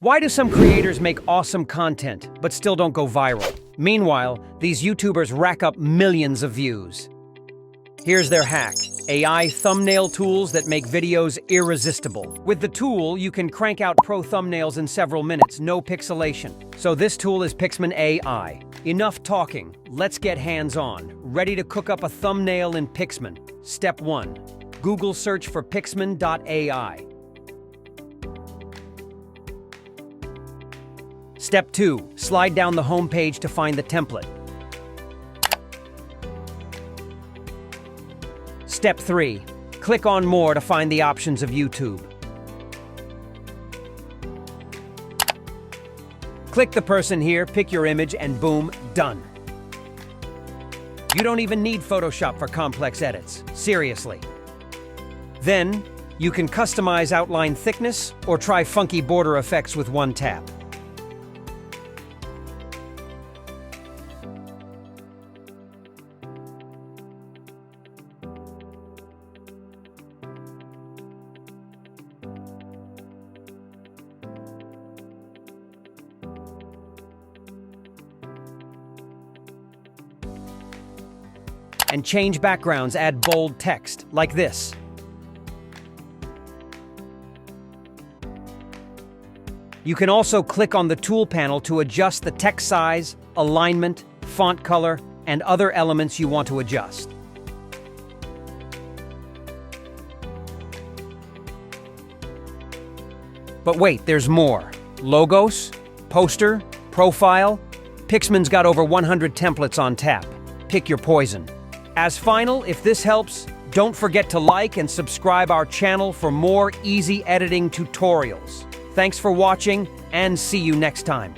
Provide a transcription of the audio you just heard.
Why do some creators make awesome content, but still don't go viral? Meanwhile, these YouTubers rack up millions of views. Here's their hack: AI thumbnail tools that make videos irresistible. With the tool, you can crank out pro thumbnails in several minutes, no pixelation. So this tool is Picsman AI. Enough talking, let's get hands-on. Ready to cook up a thumbnail in Picsman. Step 1. Google search for Picsman.ai. Step 2. Slide down the home page to find the template. Step 3. Click on More to find the options of YouTube. Click the person here, pick your image, and boom, done. You don't even need Photoshop for complex edits. Seriously. Then, you can customize outline thickness or try funky border effects with one tap. And change backgrounds, add bold text, like this. You can also click on the tool panel to adjust the text size, alignment, font color, and other elements you want to adjust. But wait, there's more. Logos, poster, profile. Picsman's got over 100 templates on tap. Pick your poison. As final, if this helps, don't forget to like and subscribe our channel for more easy editing tutorials. Thanks for watching, and see you next time.